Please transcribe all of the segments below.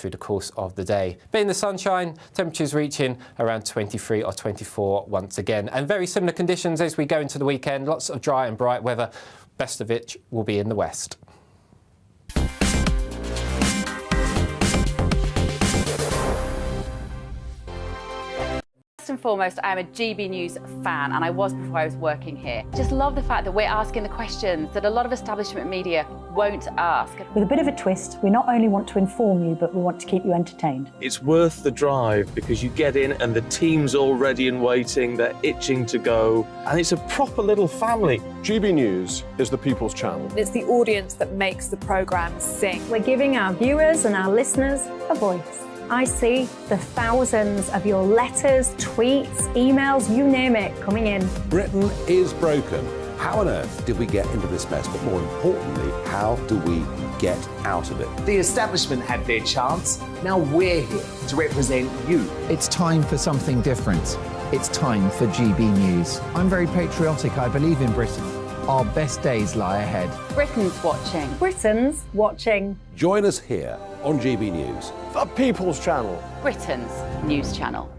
through the course of the day. But in the sunshine, temperatures reaching around 23 or 24 once again. And very similar conditions as we go into the weekend. Lots of dry and bright weather. Best of it will be in the west. First and foremost, I am a GB News fan, and I was before I was working here. Just love the fact that we're asking the questions that a lot of establishment media won't ask. With a bit of a twist, we not only want to inform you, but we want to keep you entertained. It's worth the drive because you get in and the team's all ready and waiting, they're itching to go, and it's a proper little family. GB News is the People's Channel. It's the audience that makes the programme sing. We're giving our viewers and our listeners a voice. I see the thousands of your letters, tweets, emails, you name it, coming in. Britain is broken. How on earth did we get into this mess? But more importantly, how do we get out of it? The establishment had their chance. Now we're here to represent you. It's time for something different. It's time for GB News. I'm very patriotic. I believe in Britain. Our best days lie ahead. Britain's watching. Britain's watching. Join us here on GB News. The People's Channel. Britain's news channel.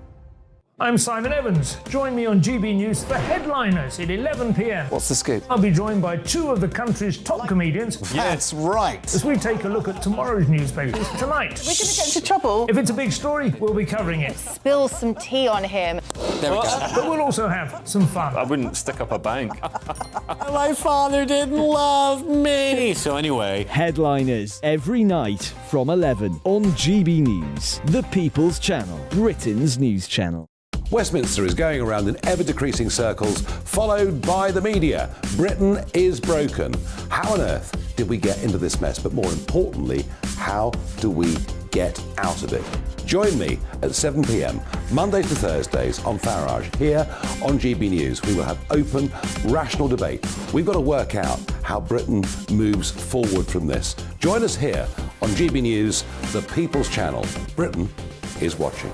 I'm Simon Evans. Join me on GB News for Headliners at 11 p.m. What's the scoop? I'll be joined by two of the country's top comedians. That's right. As we take a look at tomorrow's newspapers tonight. We're going to get into trouble. If it's a big story, we'll be covering it. Spill some tea on him. There we go. But we'll also have some fun. I wouldn't stick up a bank. My father didn't love me. So anyway, Headliners every night from 11 on GB News, the People's Channel, Britain's news channel. Westminster is going around in ever-decreasing circles, followed by the media. Britain is broken. How on earth did we get into this mess? But more importantly, how do we get out of it? Join me at 7 p.m, Mondays to Thursdays on Farage, here on GB News. We will have open, rational debate. We've got to work out how Britain moves forward from this. Join us here on GB News, the People's Channel. Britain is watching.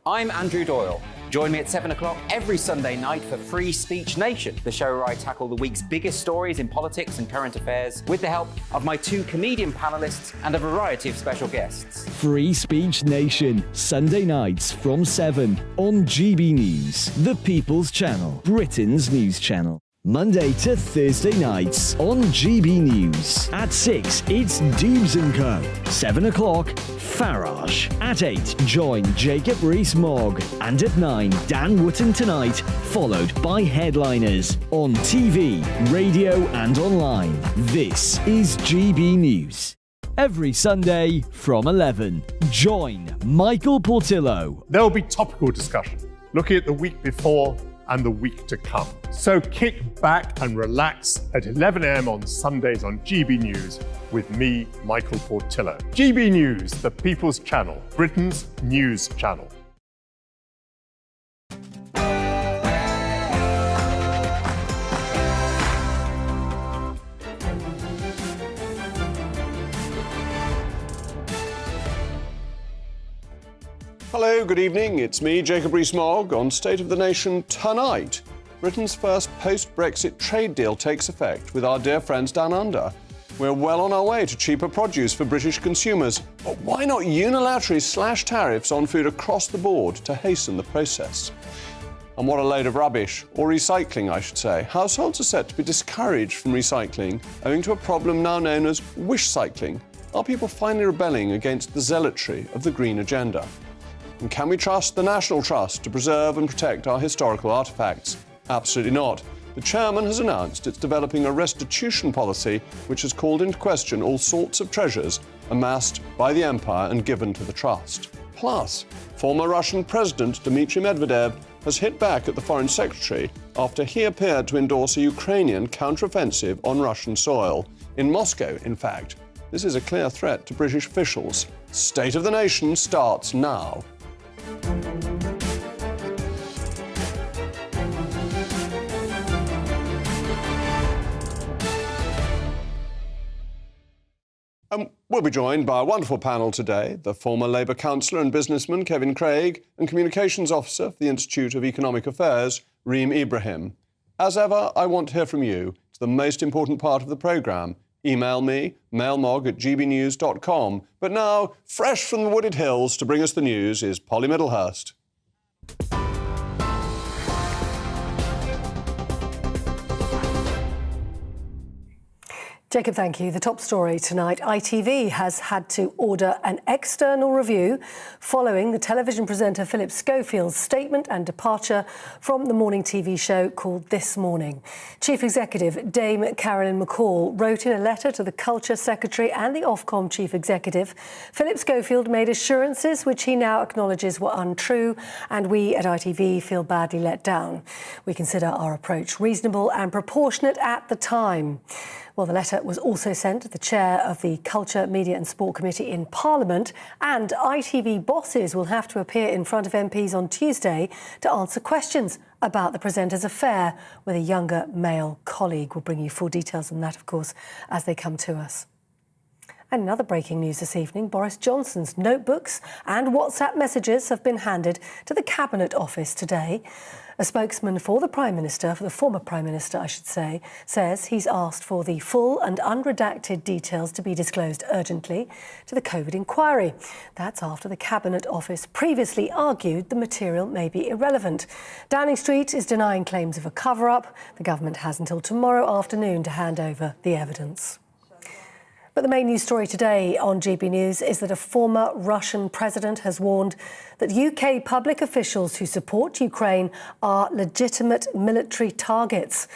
I'm Andrew Doyle. Join me at 7 o'clock every Sunday night for Free Speech Nation, the show where I tackle the week's biggest stories in politics and current affairs with the help of my two comedian panellists and a variety of special guests. Free Speech Nation, Sunday nights from 7 on GB News, the People's Channel, Britain's news channel. Monday to Thursday nights on GB News. At 6, it's Dubes & Co. 7 o'clock, Farage. At 8, join Jacob Rees-Mogg. And at 9, Dan Wootton Tonight, followed by Headliners. On TV, radio and online. This is GB News. Every Sunday from 11, join Michael Portillo. There'll be topical discussion, looking at the week before and the week to come. So kick back and relax at 11 a.m. on Sundays on GB News with me, Michael Portillo. GB News, the People's Channel, Britain's news channel. Hello, good evening. It's me, Jacob Rees-Mogg, on State of the Nation tonight. Britain's first post-Brexit trade deal takes effect with our dear friends down under. We're well on our way to cheaper produce for British consumers. But why not unilaterally slash tariffs on food across the board to hasten the process? And what a load of rubbish, or recycling, I should say. Households are set to be discouraged from recycling owing to a problem now known as wish cycling. Are people finally rebelling against the zealotry of the green agenda? And can we trust the National Trust to preserve and protect our historical artefacts? Absolutely not. The chairman has announced it's developing a restitution policy which has called into question all sorts of treasures amassed by the empire and given to the trust. Plus, former Russian President Dmitry Medvedev has hit back at the Foreign Secretary after he appeared to endorse a Ukrainian counteroffensive on Russian soil. In Moscow, in fact. This is a clear threat to British officials. State of the Nation starts now. We'll be joined by a wonderful panel today, the former Labour councillor and businessman Kevin Craig and Communications Officer for the Institute of Economic Affairs, Reem Ibrahim. As ever, I want to hear from you. It's the most important part of the programme. Email me, mailmog@gbnews.com. But now, fresh from the wooded hills to bring us the news is Polly Middlehurst. Jacob, thank you. The top story tonight. ITV has had to order an external review following the television presenter Philip Schofield's statement and departure from the morning TV show called This Morning. Chief Executive Dame Carolyn McCall wrote in a letter to the Culture Secretary and the Ofcom Chief Executive. Philip Schofield made assurances which he now acknowledges were untrue, and we at ITV feel badly let down. We consider our approach reasonable and proportionate at the time. Well, the letter was also sent to the chair of the Culture, Media and Sport Committee in Parliament, and ITV bosses will have to appear in front of MPs on Tuesday to answer questions about the presenter's affair with a younger male colleague. We'll bring you full details on that, of course, as they come to us. And in other breaking news this evening, Boris Johnson's notebooks and WhatsApp messages have been handed to the Cabinet Office today. A spokesman for the former Prime Minister, I should say, says he's asked for the full and unredacted details to be disclosed urgently to the COVID inquiry. That's after the Cabinet Office previously argued the material may be irrelevant. Downing Street is denying claims of a cover-up. The government has until tomorrow afternoon to hand over the evidence. But the main news story today on GB News is that a former Russian president has warned that UK public officials who support Ukraine are legitimate military targets.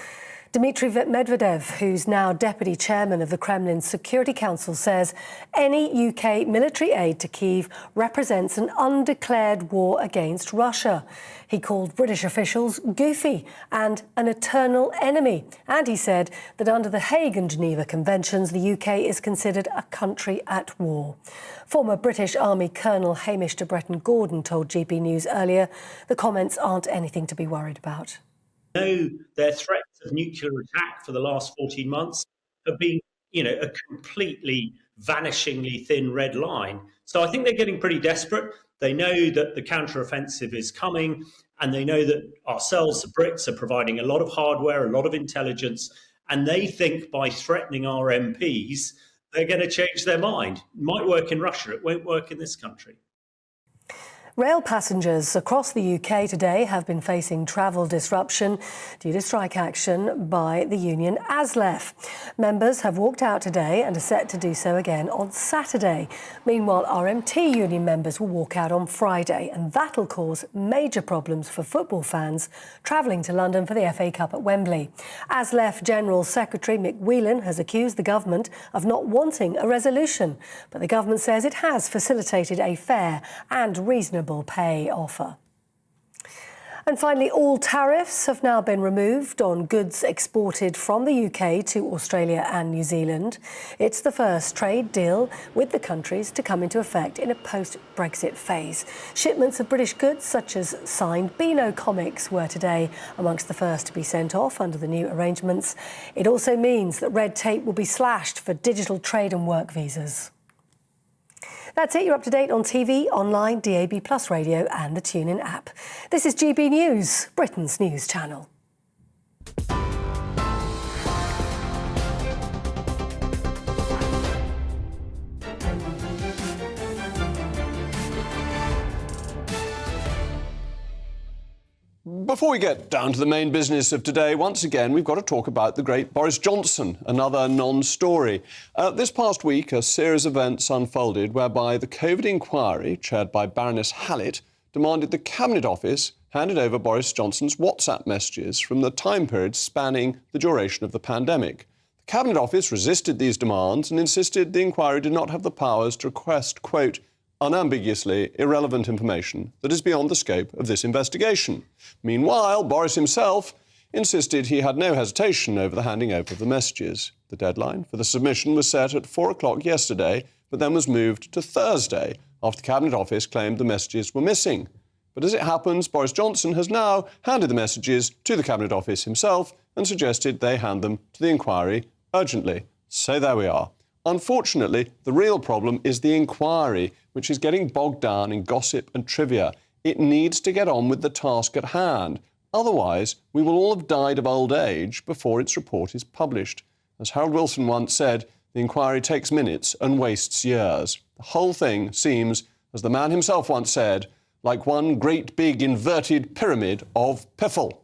Dmitry Medvedev, who's now deputy chairman of the Kremlin Security Council, says any UK military aid to Kyiv represents an undeclared war against Russia. He called British officials goofy and an eternal enemy. And he said that under the Hague and Geneva Conventions, the UK is considered a country at war. Former British Army Colonel Hamish de Bretton-Gordon told GB News earlier the comments aren't anything to be worried about. Know their threats of nuclear attack for the last 14 months have been, a completely vanishingly thin red line. So I think they're getting pretty desperate. They know that the counteroffensive is coming, and they know that ourselves, the Brits, are providing a lot of hardware, a lot of intelligence, and they think by threatening our MPs, they're going to change their mind. It might work in Russia, it won't work in this country. Rail passengers across the UK today have been facing travel disruption due to strike action by the union ASLEF. Members have walked out today and are set to do so again on Saturday. Meanwhile, RMT union members will walk out on Friday, and that'll cause major problems for football fans travelling to London for the FA Cup at Wembley. ASLEF General Secretary Mick Whelan has accused the government of not wanting a resolution, but the government says it has facilitated a fair and reasonable pay offer. And finally, all tariffs have now been removed on goods exported from the UK to Australia and New Zealand. It's the first trade deal with the countries to come into effect in a post-Brexit phase. Shipments of British goods such as signed Beano comics were today amongst the first to be sent off under the new arrangements. It also means that red tape will be slashed for digital trade and work visas. That's it. You're up to date on TV, online, DAB+ radio and the TuneIn app. This is GB News, Britain's news channel. Before we get down to the main business of today, once again, we've got to talk about the great Boris Johnson, another non-story. This past week, a series of events unfolded whereby the COVID inquiry, chaired by Baroness Hallett, demanded the Cabinet Office handed over Boris Johnson's WhatsApp messages from the time period spanning the duration of the pandemic. The Cabinet Office resisted these demands and insisted the inquiry did not have the powers to request, quote, unambiguously irrelevant information that is beyond the scope of this investigation. Meanwhile, Boris himself insisted he had no hesitation over the handing over of the messages. The deadline for the submission was set at 4 o'clock yesterday, but then was moved to Thursday after the Cabinet Office claimed the messages were missing. But as it happens, Boris Johnson has now handed the messages to the Cabinet Office himself and suggested they hand them to the inquiry urgently. So there we are. Unfortunately, the real problem is the inquiry, which is getting bogged down in gossip and trivia. It needs to get on with the task at hand. Otherwise, we will all have died of old age before its report is published. As Harold Wilson once said, The inquiry takes minutes and wastes years. The whole thing seems, as the man himself once said, like one great big inverted pyramid of piffle.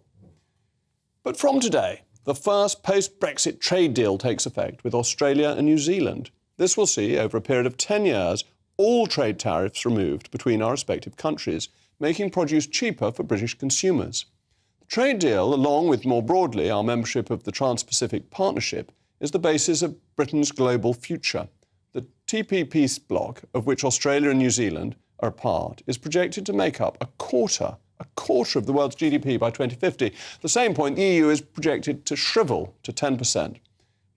But from today, the first post-Brexit trade deal takes effect with Australia and New Zealand. This will see, over a period of 10 years, all trade tariffs removed between our respective countries, making produce cheaper for British consumers. The trade deal, along with more broadly our membership of the Trans-Pacific Partnership, is the basis of Britain's global future. The TPP peace bloc, of which Australia and New Zealand are a part, is projected to make up a quarter of the world's GDP by 2050. At the same point, the EU is projected to shrivel to 10%.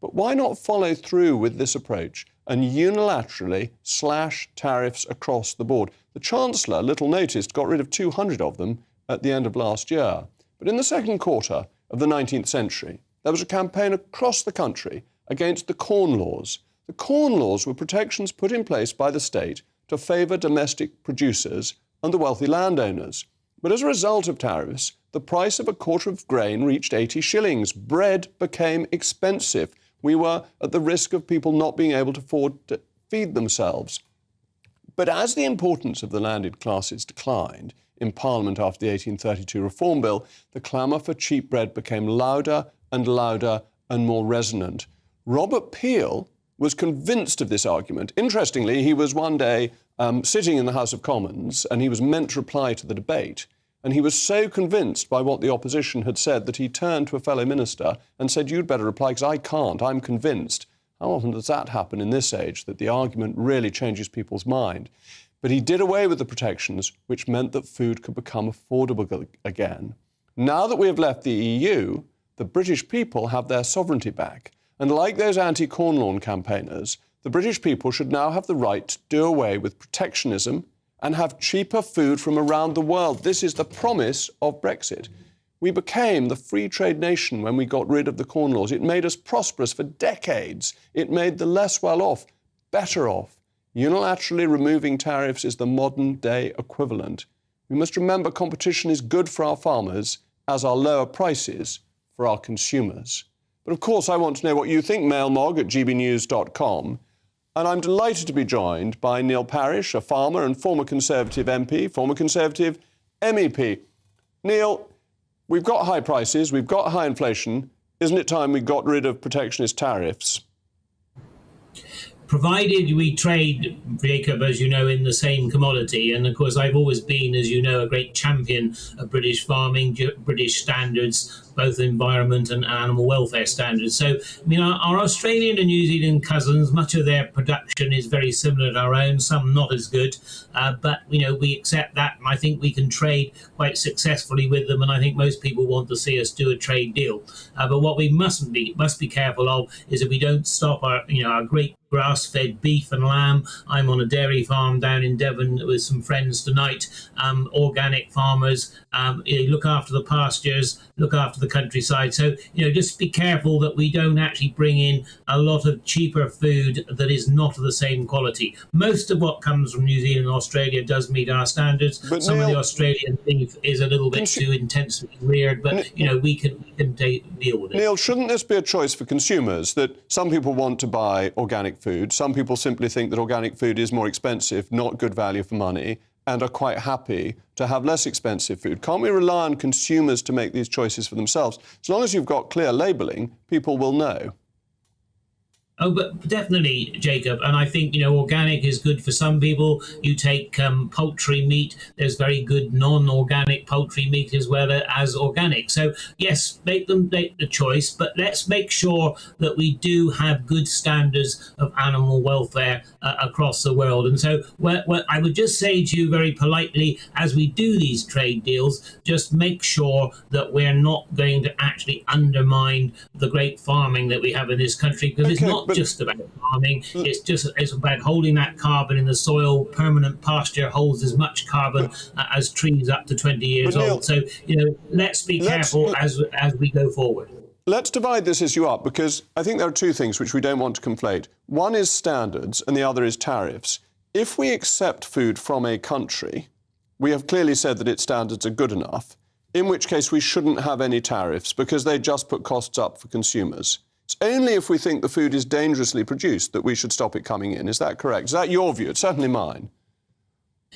But why not follow through with this approach and unilaterally slash tariffs across the board? The Chancellor, little noticed, got rid of 200 of them at the end of last year. But in the second quarter of the 19th century, there was a campaign across the country against the Corn Laws. The Corn Laws were protections put in place by the state to favour domestic producers and the wealthy landowners. But as a result of tariffs, the price of a quarter of grain reached 80 shillings. Bread became expensive. We were at the risk of people not being able to afford to feed themselves. But as the importance of the landed classes declined in Parliament after the 1832 Reform Bill, the clamour for cheap bread became louder and louder and more resonant. Robert Peel was convinced of this argument. Interestingly, he was one day sitting in the House of Commons and he was meant to reply to the debate. And he was so convinced by what the opposition had said that he turned to a fellow minister and said, "You'd better reply because I can't, I'm convinced." How often does that happen in this age, that the argument really changes people's mind? But he did away with the protections, which meant that food could become affordable again. Now that we have left the EU, the British people have their sovereignty back. And like those anti-Corn Law campaigners, the British people should now have the right to do away with protectionism and have cheaper food from around the world. This is the promise of Brexit. We became the free trade nation when we got rid of the Corn Laws. It made us prosperous for decades. It made the less well-off better off. Unilaterally removing tariffs is the modern-day equivalent. We must remember competition is good for our farmers, as are lower prices for our consumers. But of course, I want to know what you think. Mailmog at gbnews.com. And I'm delighted to be joined by Neil Parish, a farmer and former Conservative MP, former Conservative MEP. Neil, we've got high prices, we've got high inflation. Isn't it time we got rid of protectionist tariffs? Provided we trade, Jacob, as you know, in the same commodity. And of course, I've always been, as you know, a great champion of British farming, British standards, both environment and animal welfare standards. So, I mean, our Australian and New Zealand cousins, much of their production is very similar to our own, some not as good. But, you know, we accept that. And I think we can trade quite successfully with them. And I think most people want to see us do a trade deal. But what we must be careful of is that we don't stop our great grass-fed beef and lamb. I'm on a dairy farm down in Devon with some friends tonight, organic farmers, look after the pastures, look after the countryside. So, just be careful that we don't actually bring in a lot of cheaper food that is not of the same quality. Most of what comes from New Zealand and Australia does meet our standards. But some of the Australian beef is a little bit too intensely reared, but, we can deal with it. Neil, shouldn't this be a choice for consumers, that some people want to buy organic food, some people simply think that organic food is more expensive, not good value for money, and are quite happy to have less expensive food? Can't we rely on consumers to make these choices for themselves? As long as you've got clear labelling, people will know. Oh, but definitely, Jacob. And I think, organic is good for some people. You take poultry meat, there's very good non-organic poultry meat as well as organic. So, yes, make the choice, but let's make sure that we do have good standards of animal welfare across the world. And so what I would just say to you very politely, as we do these trade deals, just make sure that we're not going to actually undermine the great farming that we have in this country, because it's not just about farming, it's about holding that carbon in the soil. Permanent pasture holds as much carbon as trees up to 20 years old. So, let's be careful as we go forward. Let's divide this issue up, because I think there are two things which we don't want to conflate. One is standards and the other is tariffs. If we accept food from a country, we have clearly said that its standards are good enough, in which case we shouldn't have any tariffs because they just put costs up for consumers. It's only if we think the food is dangerously produced that we should stop it coming in. Is that correct? Is that your view? It's certainly mine.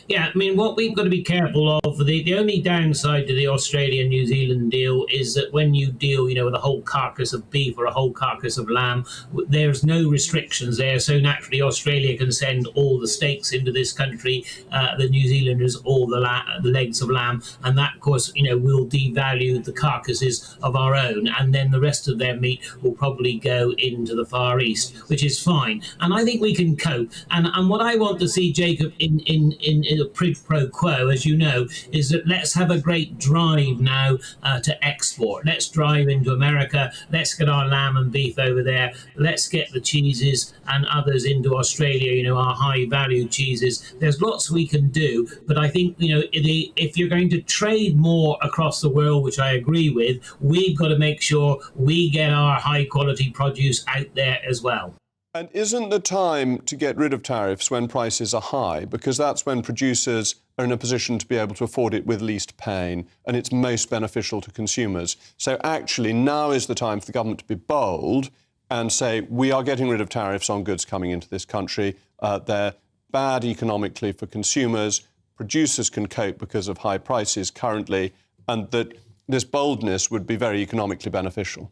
Yeah, I mean, what we've got to be careful of, the only downside to the Australia-New Zealand deal is that when you deal, with a whole carcass of beef or a whole carcass of lamb, there's no restrictions there. So naturally, Australia can send all the steaks into this country, the New Zealanders all the legs of lamb, and that, of course, will devalue the carcasses of our own, and then the rest of their meat will probably go into the Far East, which is fine. And I think we can cope. And what I want to see, Jacob, in a quid pro quo, as you know, is that let's have a great drive now to export. Let's drive into America. Let's get our lamb and beef over there. Let's get the cheeses and others into Australia, our high value cheeses. There's lots we can do, but I think, if you're going to trade more across the world, which I agree with, we've got to make sure we get our high quality produce out there as well. And isn't the time to get rid of tariffs when prices are high? Because that's when producers are in a position to be able to afford it with least pain, and it's most beneficial to consumers. So actually, now is the time for the government to be bold and say, we are getting rid of tariffs on goods coming into this country. They're bad economically for consumers. Producers can cope because of high prices currently, and that this boldness would be very economically beneficial.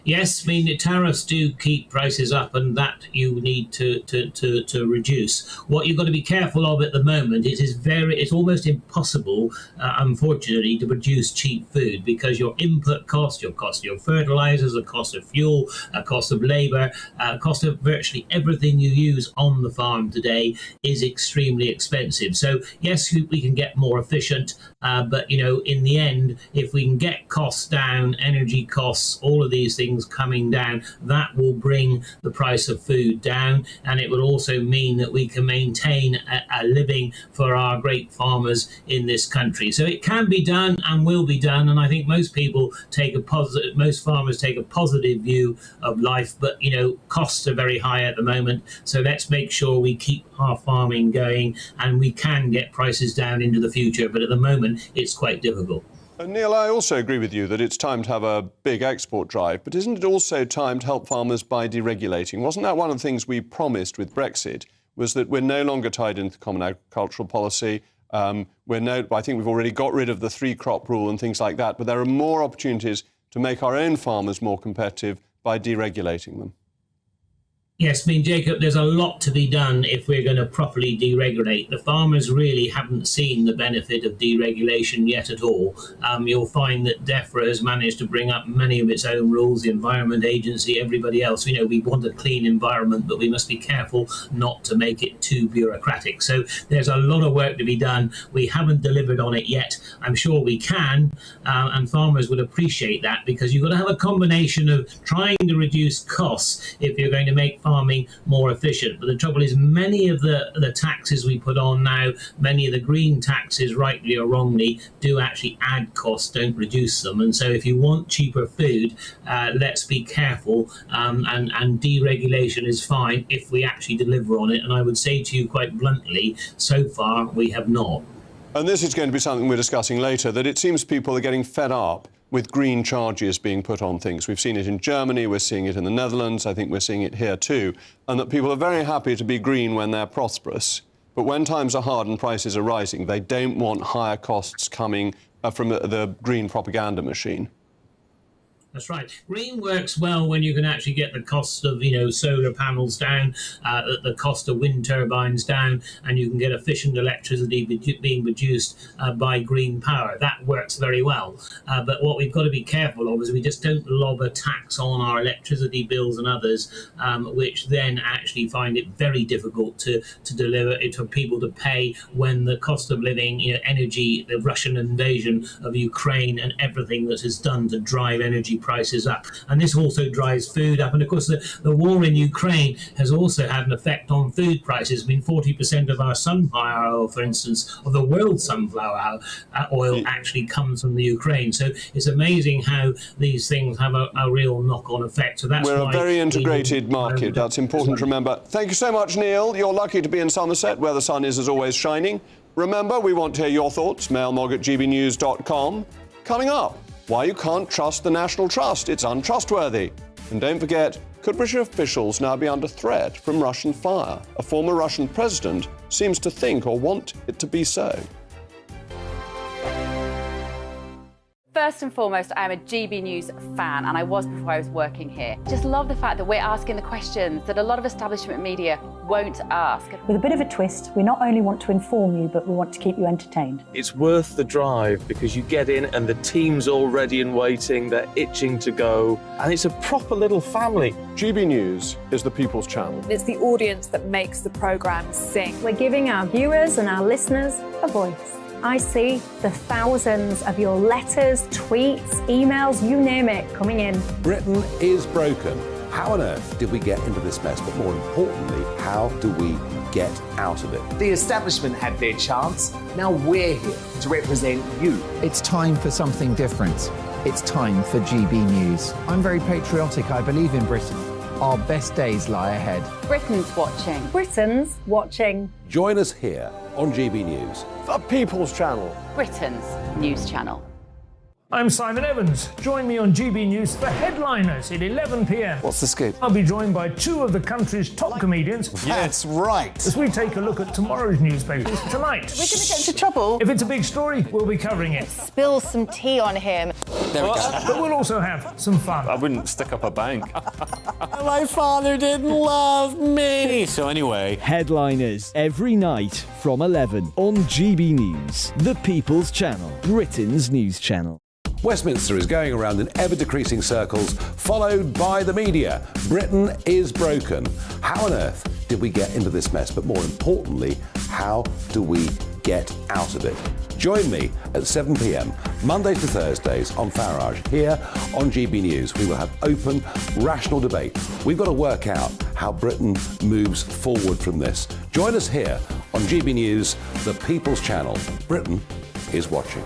Yes, I mean, the tariffs do keep prices up, and that you need to reduce. What you've got to be careful of at the moment, it's almost impossible, unfortunately, to produce cheap food, because your input cost, your cost of your fertilizers, the cost of fuel, cost of labor, cost of virtually everything you use on the farm today is extremely expensive. So yes, we can get more efficient, but in the end, if we can get costs down, energy costs, all of these things coming down, that will bring the price of food down, and it will also mean that we can maintain a living for our great farmers in this country. So it can be done and will be done, and I think most farmers take a positive view of life, but costs are very high at the moment, so let's make sure we keep our farming going and we can get prices down into the future, but at the moment it's quite difficult. Neil, I also agree with you that it's time to have a big export drive, but isn't it also time to help farmers by deregulating? Wasn't that one of the things we promised with Brexit, was that we're no longer tied into common agricultural policy? I think we've already got rid of the 3-crop rule and things like that, but there are more opportunities to make our own farmers more competitive by deregulating them. Yes, I mean, Jacob, there's a lot to be done if we're going to properly deregulate. The farmers really haven't seen the benefit of deregulation yet at all. You'll find that DEFRA has managed to bring up many of its own rules, the Environment Agency, everybody else. We want a clean environment, but we must be careful not to make it too bureaucratic. So there's a lot of work to be done. We haven't delivered on it yet. I'm sure we can, and farmers would appreciate that, because you've got to have a combination of trying to reduce costs if you're going to make farming more efficient. But the trouble is, many of the taxes we put on now, many of the green taxes, rightly or wrongly, do actually add costs, don't reduce them. And so if you want cheaper food, let's be careful, and deregulation is fine if we actually deliver on it. And I would say to you quite bluntly, so far we have not. And this is going to be something we're discussing later, that it seems people are getting fed up with green charges being put on things. We've seen it in Germany, we're seeing it in the Netherlands, I think we're seeing it here too, and that people are very happy to be green when they're prosperous, but when times are hard and prices are rising, they don't want higher costs coming from the green propaganda machine. That's right. Green works well when you can actually get the cost of, solar panels down, the cost of wind turbines down, and you can get efficient electricity being produced by green power. That works very well. But what we've got to be careful of is we just don't lob a tax on our electricity bills and others, which then actually find it very difficult to deliver it for people to pay when the cost of living, energy, the Russian invasion of Ukraine and everything that is done to drive energy prices up. And this also drives food up. And of course, the war in Ukraine has also had an effect on food prices. I mean, 40% of our sunflower oil, for instance, of the world's sunflower oil actually comes from the Ukraine. So it's amazing how these things have a real knock-on effect. So that's We're a very integrated market. That's important to remember. Thank you so much, Neil. You're lucky to be in Somerset, where the sun is, as always, shining. Remember, we want to hear your thoughts. mailmog@gbnews.com. Coming up, why you can't trust the National Trust. It's untrustworthy. And don't forget, could British officials now be under threat from Russian fire? A former Russian president seems to think or want it to be so. First and foremost, I'm a GB News fan, and I was before I was working here. Just love the fact that we're asking the questions that a lot of establishment media won't ask. With a bit of a twist, we not only want to inform you, but we want to keep you entertained. It's worth the drive because you get in and the team's all ready and waiting, they're itching to go, and it's a proper little family. GB News is the People's Channel. It's the audience that makes the programme sing. We're giving our viewers and our listeners a voice. I see the thousands of your letters, tweets, emails, you name it, coming in. Britain is broken. How on earth did we get into this mess? But more importantly, how do we get out of it? The establishment had their chance. Now we're here to represent you. It's time for something different. It's time for GB News. I'm very patriotic. I believe in Britain. Our best days lie ahead. Britain's watching. Britain's watching. Join us here on GB News. The People's Channel. Britain's news channel. I'm Simon Evans. Join me on GB News for Headliners at 11 p.m. What's the scoop? I'll be joined by two of the country's top comedians. That's right. As we take a look at tomorrow's newspapers tonight. We're going to get into trouble. If it's a big story, we'll be covering it. Spill some tea on him. There we go. But we'll also have some fun. I wouldn't stick up a bank. My father didn't love me. So anyway. Headliners every night from 11 on GB News, the People's Channel, Britain's news channel. Westminster is going around in ever-decreasing circles, followed by the media. Britain is broken. How on earth did we get into this mess? But more importantly, how do we get out of it? Join me at 7 p.m, Mondays to Thursdays on Farage. Here on GB News, we will have open, rational debate. We've got to work out how Britain moves forward from this. Join us here on GB News, the People's Channel. Britain is watching.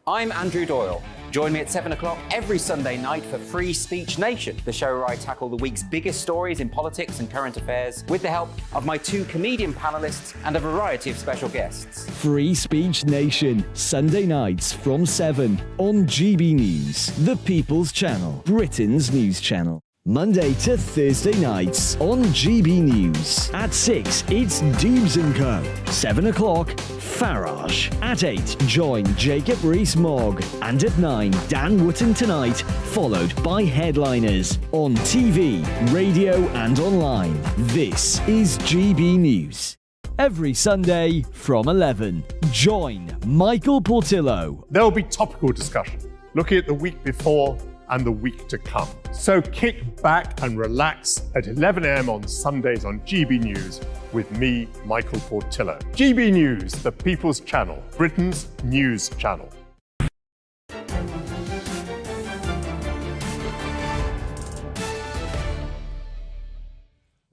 I'm Andrew Doyle. Join me at 7 o'clock every Sunday night for Free Speech Nation, the show where I tackle the week's biggest stories in politics and current affairs with the help of my two comedian panellists and a variety of special guests. Free Speech Nation, Sunday nights from 7 on GB News, the People's Channel, Britain's news channel. Monday to Thursday nights on GB News. At 6, it's Dubes & Co. 7 o'clock, Farage. At 8, join Jacob Rees-Mogg. And at 9, Dan Wootton Tonight, followed by Headliners. On TV, radio and online. This is GB News. Every Sunday from 11, join Michael Portillo. There will be topical discussion, looking at the week before and the week to come. So kick back and relax at 11 a.m. on Sundays on GB News with me, Michael Portillo. GB News, the People's Channel, Britain's news channel.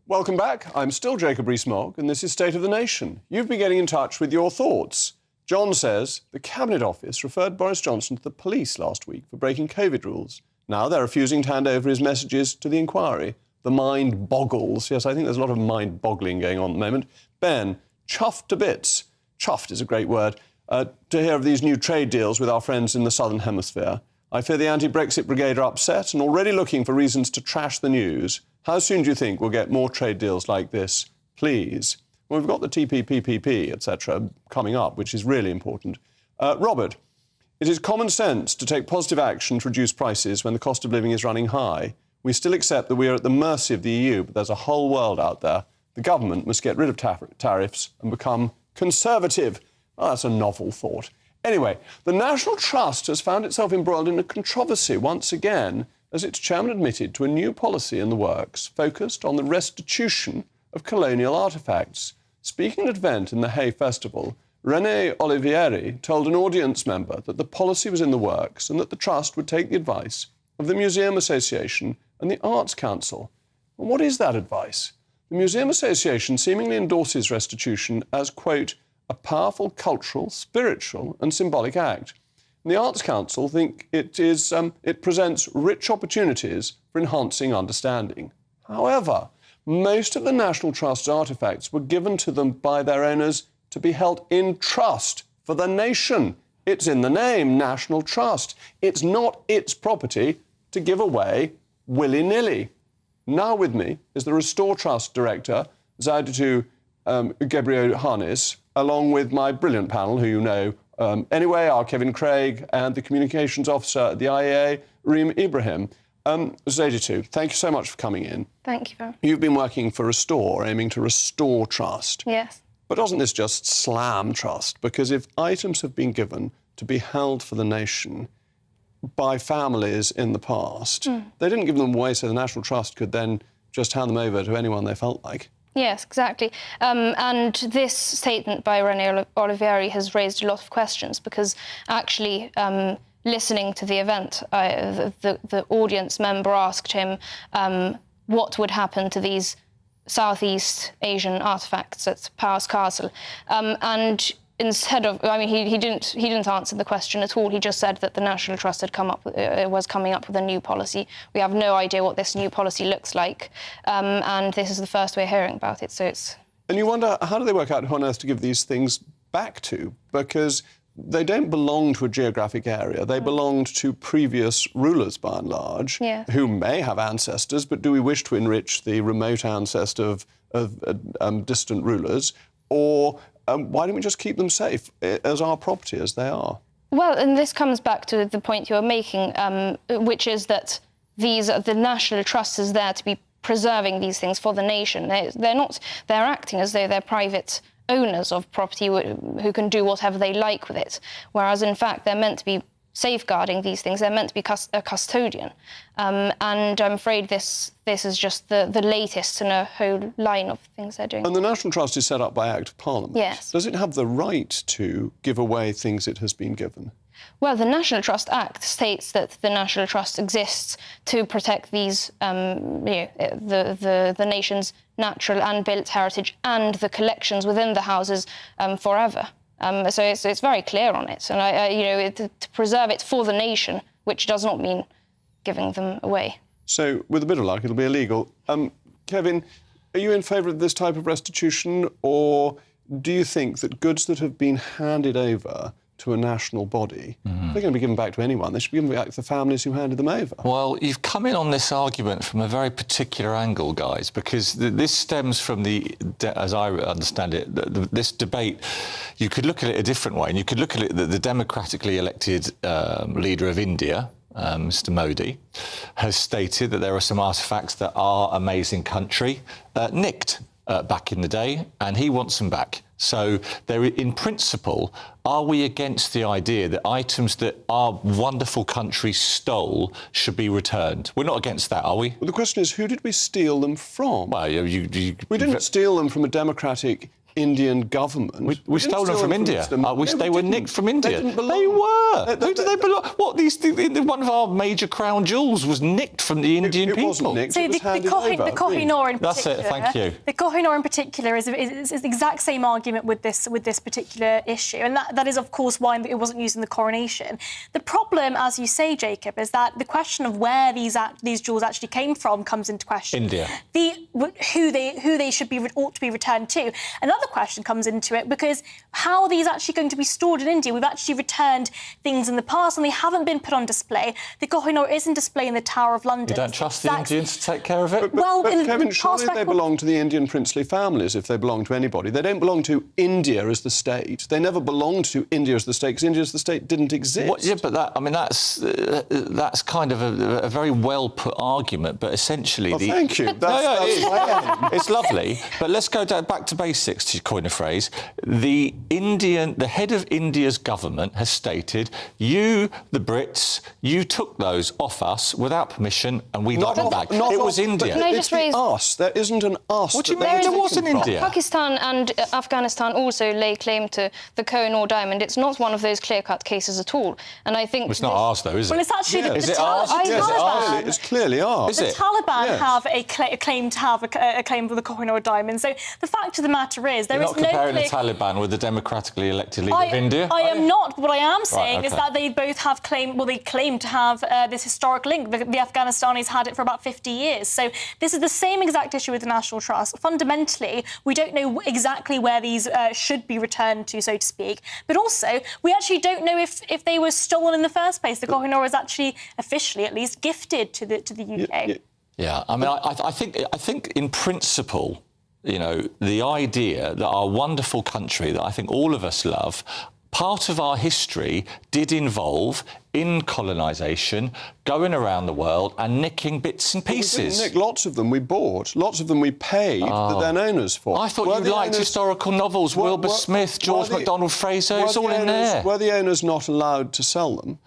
Welcome back. I'm still Jacob Rees-Mogg, and this is State of the Nation. You've been getting in touch with your thoughts. John says the Cabinet Office referred Boris Johnson to the police last week for breaking COVID rules. Now they're refusing to hand over his messages to the inquiry. The mind boggles. Yes, I think there's a lot of mind-boggling going on at the moment. Ben, chuffed to bits. Chuffed is a great word. To hear of these new trade deals with our friends in the Southern Hemisphere. I fear the anti-Brexit brigade are upset and already looking for reasons to trash the news. How soon do you think we'll get more trade deals like this? Please. Well, we've got the TPPPP, etc., coming up, which is really important. Robert, it is common sense to take positive action to reduce prices when the cost of living is running high. We still accept that we are at the mercy of the EU, but there's a whole world out there. The government must get rid of tariffs and become conservative. Oh, that's a novel thought. Anyway, the National Trust has found itself embroiled in a controversy once again, as its chairman admitted to a new policy in the works focused on the restitution of colonial artefacts. Speaking at an event in the Hay Festival, René Olivieri told an audience member that the policy was in the works and that the Trust would take the advice of the Museum Association and the Arts Council. And what is that advice? The Museum Association seemingly endorses restitution as, quote, a powerful cultural, spiritual and symbolic act. And the Arts Council think it presents rich opportunities for enhancing understanding. However, most of the National Trust's artefacts were given to them by their owners to be held in trust for the nation. It's in the name, National Trust. It's not its property to give away willy-nilly. Now with me is the Restore Trust Director, Zaidatu Gebriohanis, along with my brilliant panel, who you know anyway, are Kevin Craig and the Communications Officer at the IEA, Reem Ibrahim. Zaidatu, thank you so much for coming in. Thank you very much. You've been working for Restore, aiming to restore trust. Yes. But doesn't this just slam trust? Because if items have been given to be held for the nation by families in the past, they didn't give them away so the National Trust could then just hand them over to anyone they felt like. Yes, exactly. And this statement by René Olivieri has raised a lot of questions because actually listening to the event, the audience member asked him what would happen to these Southeast Asian artefacts at Powers Castle. And instead of, I mean, he didn't answer the question at all. He just said that the National Trust had was coming up with a new policy. We have no idea what this new policy looks like, and this is the first we're hearing about it. So it's. And you wonder, how do they work out who on earth to give these things back to? Because they don't belong to a geographic area. They belonged to previous rulers, by and large, who may have ancestors, but do we wish to enrich the remote ancestor of distant rulers? Or why don't we just keep them safe as our property as they are? Well, and this comes back to the point you're making, which is that the National Trust is there to be preserving these things for the nation. They're acting as though they're private owners of property who can do whatever they like with it, whereas in fact they're meant to be safeguarding these things. They're meant to be a custodian, and I'm afraid this is just the latest in a whole line of things they're doing. And the National Trust is set up by Act of Parliament. Yes. Does it have the right to give away things it has been given? Well, the National Trust Act states that the National Trust exists to protect these, the nation's natural and built heritage and the collections within the houses forever. So it's very clear on it, and to preserve it for the nation, which does not mean giving them away. So, with a bit of luck, it'll be illegal. Kevin, are you in favour of this type of restitution, or do you think that goods that have been handed over to a national body, they're going to be given back to anyone? They should be given back to the families who handed them over. Well, you've come in on this argument from a very particular angle, guys, because this stems from as I understand it, this debate. You could look at it a different way, and you could look at it that the democratically elected leader of India, Mr. Modi, has stated that there are some artefacts that our amazing country nicked back in the day, and he wants them back. So, in principle, are we against the idea that items that our wonderful country stole should be returned? We're not against that, are we? Well, the question is, who did we steal them from? Well, we didn't steal them from a democratic Indian government. We stole them from India. They were nicked from India. They didn't belong. They were. Who did they belong? What? One of our major crown jewels was nicked from the Indian people. Wasn't nicked, so the Kohinoor in particular. That's it. Thank you. The Kohinoor in particular is the exact same argument with this particular issue, and that is of course why it wasn't used in the coronation. The problem, as you say, Jacob, is that the question of where these jewels actually came from comes into question. India. Who they ought to be returned to. Another question comes into it, because how are these actually going to be stored in India? We've actually returned things in the past and they haven't been put on display. The Kohinoor is in display in the Tower of London. You don't trust the Indians to take care of it? But Kevin, surely they belong to the Indian princely families if they belong to anybody. They don't belong to India as the state. They never belonged to India as the state, because India as the state didn't exist. Yeah, but that's kind of a very well put argument, but essentially... Thank you. It's lovely, but let's go back to basics, to coin a phrase. The head of India's government has stated, you, the Brits, you took those off us without permission and we got them back. It was India. Can I just raise... us. There isn't an us. What do you mean there wasn't India? Pakistan and Afghanistan also lay claim to the Kohinoor diamond. It's not one of those clear-cut cases at all. And I think... Well, it's not ours, though, is it? Well, it's actually... Is it ours? Taliban. It's clearly ours. The Taliban have a claim to have a claim for the Kohinoor diamond. So the fact of the matter is is. There You're is not comparing no the Taliban with the democratically elected leader of India? I am not. What I am saying okay. is that they both have they claim to have this historic link. The Afghanistanis had it for about 50 years. So this is the same exact issue with the National Trust. Fundamentally, we don't know exactly where these should be returned to, so to speak. But also, we actually don't know if they were stolen in the first place. The Kohinoor was actually, officially at least, gifted to the UK. Yeah, I mean, I think in principle, you know, the idea that our wonderful country that I think all of us love, part of our history did involve in colonisation, going around the world and nicking bits and pieces. We didn't nick lots of them. We bought. Lots of them we paid the then owners for. I thought you liked historical novels, Wilbur Smith, George MacDonald Fraser, it's all in there. Were the owners not allowed to sell them?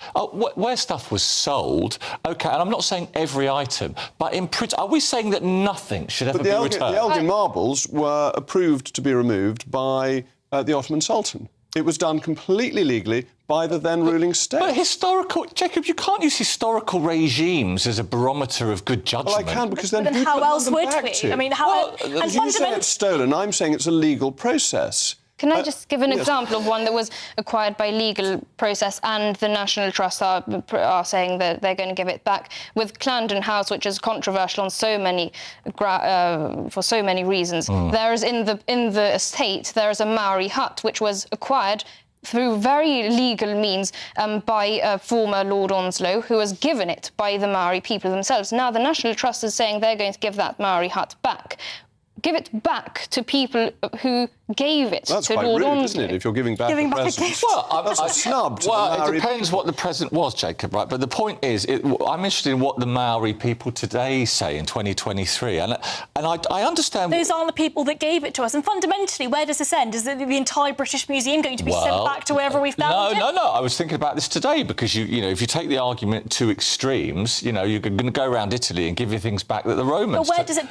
Where stuff was sold, OK, and I'm not saying every item, but in print, are we saying that nothing should ever be returned? The Elgin marbles were approved to be removed by the Ottoman Sultan. It was done completely legally by the then ruling state. But Jacob, you can't use historical regimes as a barometer of good judgment. Well, I can, because then how else would we? To? I mean, how... You say it's stolen, I'm saying it's a legal process. Can I just give an example of one that was acquired by legal process and the National Trust are saying that they're going to give it back? With Clarendon House, which is controversial on so many for so many reasons, there is in the estate there is a Maori hut which was acquired through very legal means by former Lord Onslow, who was given it by the Maori people themselves. Now the National Trust is saying they're going to give that Maori hut back. Give it back to people who gave it That's to quite Lord rude, Onslow. isn't it, if you're giving back a present? Well, that's a snub to the it Maori depends people. what the present was, Jacob, right? But the point is, I'm interested in what the Maori people today say in 2023. And I understand... Those aren't the people that gave it to us. And fundamentally, where does this end? Is the entire British Museum going to be sent back to wherever we found it? No. I was thinking about this today because, you know, if you take the argument to extremes, you know, you're going to go around Italy and give your things back that the Romans... But where does it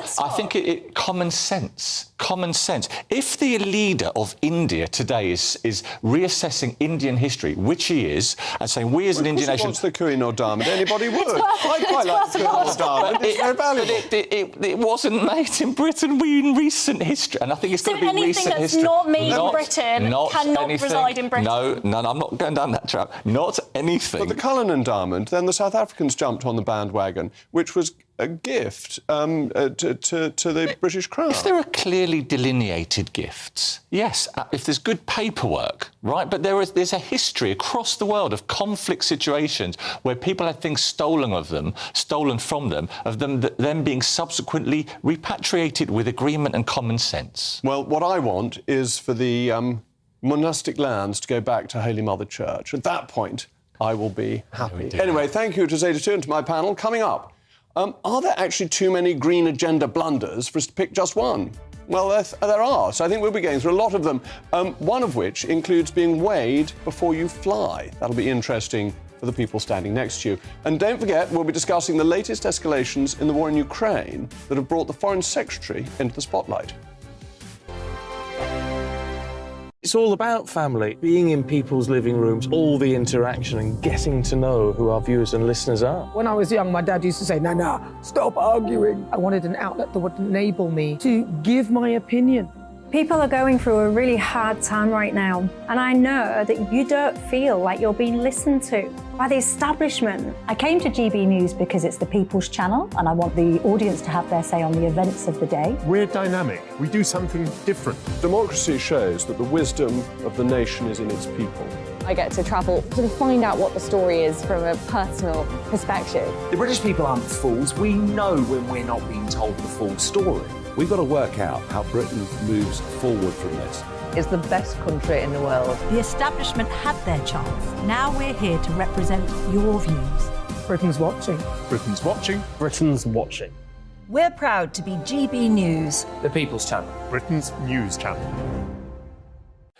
stop? I think common sense. Common sense. If the leader of India today is reassessing Indian history, which he is, and saying we as an Indian nation... What's the Kohinoor Diamond? Anybody would. I quite like the Kohinoor Diamond. It's very valuable. But it wasn't made in Britain. In recent history, and I think it's got to be recent history. So anything that's not made in Britain cannot reside in Britain? No, I'm not going down that trap. Not anything. But the Cullinan Diamond, then the South Africans jumped on the bandwagon, which was a gift to the British Crown. If there are clearly delineated gifts, yes, if there's good paperwork, right? But there's a history across the world of conflict situations where people had things stolen from them, of them being subsequently repatriated with agreement and common sense. Well, what I want is for the monastic lands to go back to Holy Mother Church. At that point, I will be happy. Anyway, thank you to Zeta 2 and to my panel. Coming up, are there actually too many green agenda blunders for us to pick just one? Well, there are, so I think we'll be going through a lot of them, one of which includes being weighed before you fly. That'll be interesting for the people standing next to you. And don't forget, we'll be discussing the latest escalations in the war in Ukraine that have brought the Foreign Secretary into the spotlight. It's all about family, being in people's living rooms, all the interaction and getting to know who our viewers and listeners are. When I was young, my dad used to say, Nana, stop arguing. I wanted an outlet that would enable me to give my opinion. People are going through a really hard time right now, and I know that you don't feel like you're being listened to by the establishment. I came to GB News because it's the People's Channel, and I want the audience to have their say on the events of the day. We're dynamic. We do something different. Democracy shows that the wisdom of the nation is in its people. I get to travel to find out what the story is from a personal perspective. The British people aren't fools. We know when we're not being told the full story. We've got to work out how Britain moves forward from this. It's the best country in the world. The establishment had their chance. Now we're here to represent your views. Britain's watching. Britain's watching. Britain's watching. We're proud to be GB News. The People's Channel. Britain's news channel.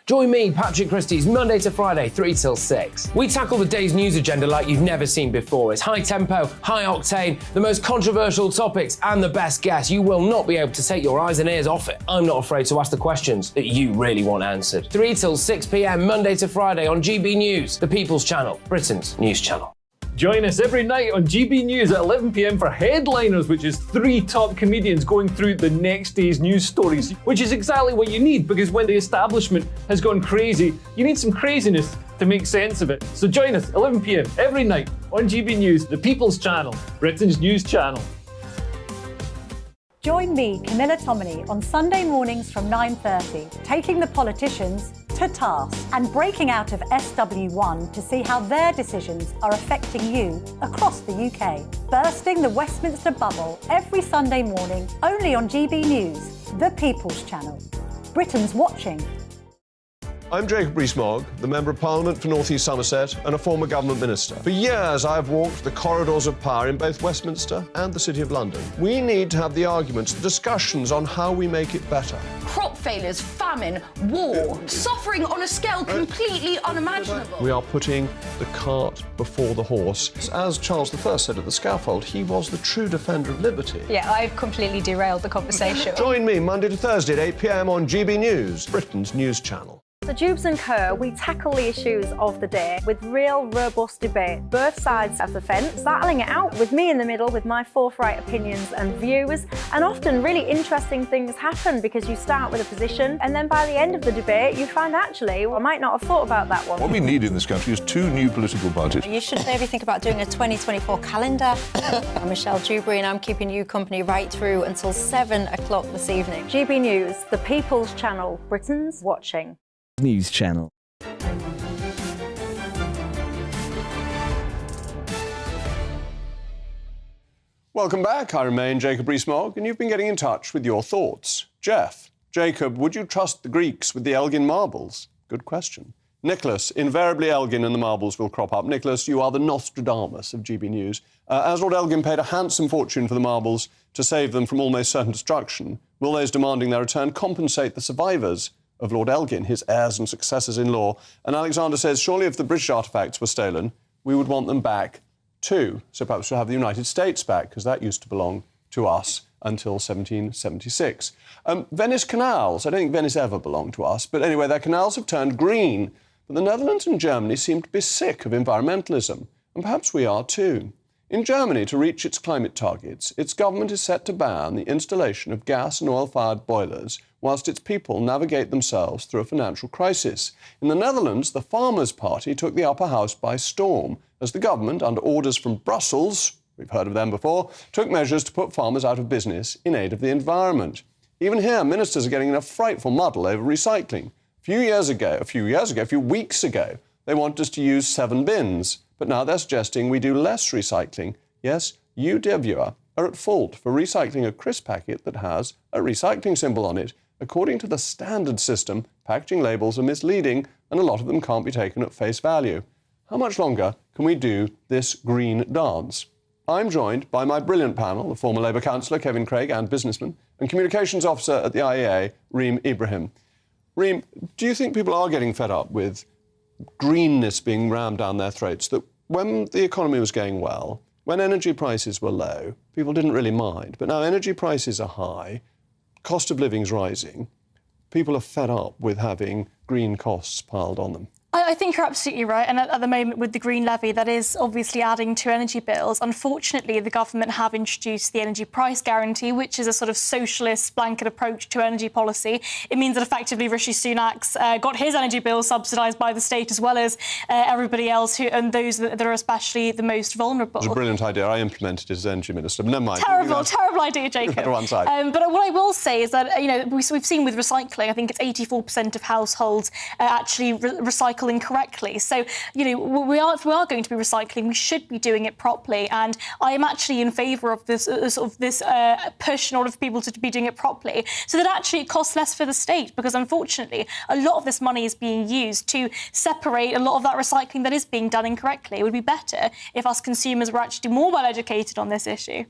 Join me, Patrick Christie's, Monday to Friday, 3 till 6. We tackle the day's news agenda like you've never seen before. It's high tempo, high octane, the most controversial topics, and the best guests. You will not be able to take your eyes and ears off it. I'm not afraid to ask the questions that you really want answered. 3 till 6 p.m, Monday to Friday on GB News, the People's Channel, Britain's news channel. Join us every night on GB News at 11 p.m. for Headliners, which is 3 top comedians going through the next day's news stories, which is exactly what you need, because when the establishment has gone crazy, you need some craziness to make sense of it. So join us 11 p.m. every night on GB News, the People's Channel, Britain's news channel. Join me, Camilla Tominey, on Sunday mornings from 9:30, taking the politicians to task and breaking out of SW1 to see how their decisions are affecting you across the UK. Bursting the Westminster bubble every Sunday morning, only on GB News, the People's Channel. Britain's watching. I'm Jacob Rees-Mogg, the Member of Parliament for North East Somerset and a former government minister. For years, I have walked the corridors of power in both Westminster and the City of London. We need to have the arguments, the discussions on how we make it better. Crop failures, famine, war, suffering on a scale completely unimaginable. We are putting the cart before the horse. As Charles I said at the scaffold, he was the true defender of liberty. Yeah, I've completely derailed the conversation. Join me Monday to Thursday at 8 p.m. on GB News, Britain's news channel. So Jubes and Co, we tackle the issues of the day with real, robust debate, both sides of the fence, battling it out with me in the middle with my forthright opinions and views. And often really interesting things happen because you start with a position and then by the end of the debate you find actually, well, I might not have thought about that one. What we need in this country is 2 new political parties. You should maybe think about doing a 2024 calendar. I'm Michelle Dewberry and I'm keeping you company right through until 7 o'clock this evening. GB News, the People's Channel, Britain's watching. News channel. Welcome back. I remain Jacob Rees-Mogg, and you've been getting in touch with your thoughts. Jeff, Jacob, would you trust the Greeks with the Elgin marbles? Good question. Nicholas, invariably Elgin and the marbles will crop up. Nicholas, you are the Nostradamus of GB News. As Lord Elgin paid a handsome fortune for the marbles to save them from almost certain destruction, will those demanding their return compensate the survivors of Lord Elgin, his heirs and successors-in-law? And Alexander says, surely if the British artefacts were stolen, we would want them back too. So perhaps we'll have the United States back, because that used to belong to us until 1776. Venice canals. I don't think Venice ever belonged to us, but anyway, their canals have turned green. But the Netherlands and Germany seem to be sick of environmentalism, and perhaps we are too. In Germany, to reach its climate targets, its government is set to ban the installation of gas and oil-fired boilers whilst its people navigate themselves through a financial crisis. In the Netherlands, the Farmers' Party took the upper house by storm as the government, under orders from Brussels, we've heard of them before, took measures to put farmers out of business in aid of the environment. Even here, ministers are getting in a frightful muddle over recycling. A few weeks ago, they wanted us to use 7 bins. But now they're suggesting we do less recycling. Yes, you, dear viewer, are at fault for recycling a crisp packet that has a recycling symbol on it. According to the standard system, packaging labels are misleading and a lot of them can't be taken at face value. How much longer can we do this green dance? I'm joined by my brilliant panel, the former Labour councillor, Kevin Craig, and businessman, and communications officer at the IEA, Reem Ibrahim. Reem, do you think people are getting fed up with greenness being rammed down their throats, that when the economy was going well, when energy prices were low, people didn't really mind, but now energy prices are high, cost of living's rising, people are fed up with having green costs piled on them? I think you're absolutely right. And at the moment with the Green Levy, that is obviously adding to energy bills. Unfortunately, the government have introduced the energy price guarantee, which is a sort of socialist blanket approach to energy policy. It means that effectively Rishi Sunak's got his energy bill subsidised by the state as well as everybody else, and those that are especially the most vulnerable. It was a brilliant idea. I implemented it as energy minister, but never mind. Terrible idea, Jacob. To one side. But what I will say is that, we've seen with recycling, I think it's 84% of households actually recycle incorrectly. So, if we are going to be recycling, we should be doing it properly. And I am actually in favour of this push in order for people to be doing it properly, so that actually it costs less for the state. Because unfortunately, a lot of this money is being used to separate a lot of that recycling that is being done incorrectly. It would be better if us consumers were actually more well educated on this issue.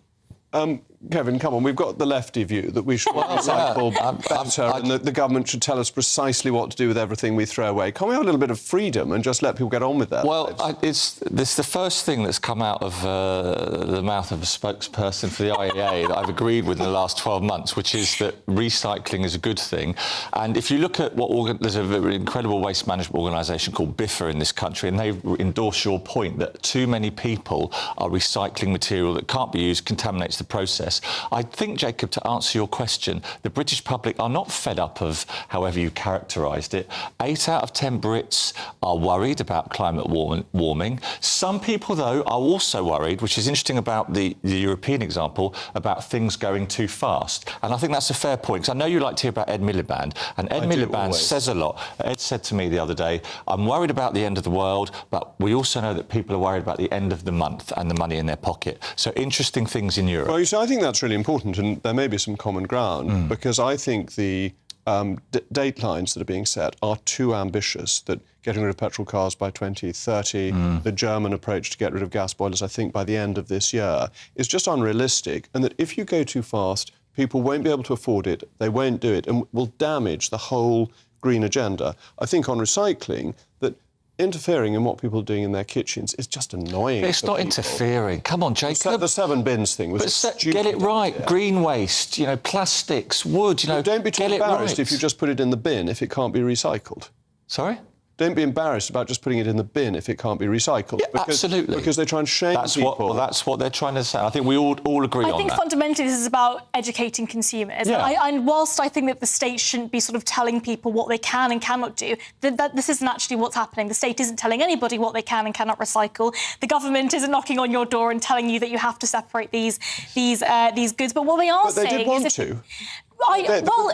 Kevin, come on, we've got the lefty view that we should recycle better and that the government should tell us precisely what to do with everything we throw away. Can't we have a little bit of freedom and just let people get on with that? Well, it's the first thing that's come out of the mouth of a spokesperson for the IEA that I've agreed with in the last 12 months, which is that recycling is a good thing. And if you look at there's an incredible waste management organisation called BIFA in this country, and they endorse your point that too many people are recycling material that can't be used, contaminates the process. I think, Jacob, to answer your question, the British public are not fed up of however you characterised it. 8 out of 10 Brits are worried about climate warming. Some people, though, are also worried, which is interesting about the European example, about things going too fast. And I think that's a fair point, because I know you like to hear about Ed Miliband, and Ed Miliband says a lot. Ed said to me the other day, I'm worried about the end of the world, but we also know that people are worried about the end of the month and the money in their pocket. So interesting things in Europe. Well, you see, I think that's really important, and there may be some common ground, because I think the datelines that are being set are too ambitious, that getting rid of petrol cars by 2030, the German approach to get rid of gas boilers, I think, by the end of this year, is just unrealistic, and that if you go too fast, people won't be able to afford it, they won't do it, and will damage the whole green agenda. I think on recycling, that interfering in what people are doing in their kitchens is just annoying. It's not interfering. Come on, Jacob. The 7 bins thing was stupid. Get it right. Idea. Green waste, you know, plastics, wood, you know. Don't be too embarrassed if you just put it in the bin if it can't be recycled. Sorry? Don't be embarrassed about just putting it in the bin if it can't be recycled. Yeah, absolutely. Because they try and shame people. That's what they're trying to say. I think we all agree on that. I think fundamentally this is about educating consumers. Yeah. And whilst I think that the state shouldn't be sort of telling people what they can and cannot do, that this isn't actually what's happening. The state isn't telling anybody what they can and cannot recycle. The government isn't knocking on your door and telling you that you have to separate these goods. But what they are saying is... But they did want to.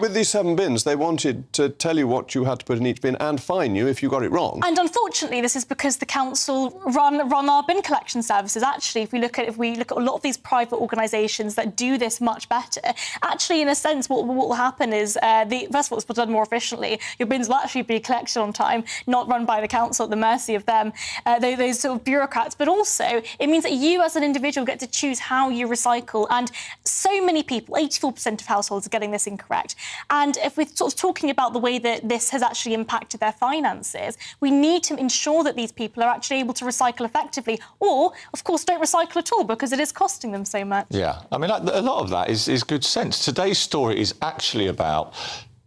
With these 7 bins, they wanted to tell you what you had to put in each bin and fine you if you got it wrong. And unfortunately, this is because the council run our bin collection services. Actually, if we look at a lot of these private organisations that do this much better, actually, in a sense, what will happen is first of all, it's done more efficiently. Your bins will actually be collected on time, not run by the council at the mercy of them, those sort of bureaucrats. But also, it means that you, as an individual, get to choose how you recycle. And so many people, 84% of households, are getting this incorrect. And if we're sort of talking about the way that this has actually impacted their finances, we need to ensure that these people are actually able to recycle effectively, or, of course, don't recycle at all because it is costing them so much. Yeah, I mean, a lot of that is good sense. Today's story is actually about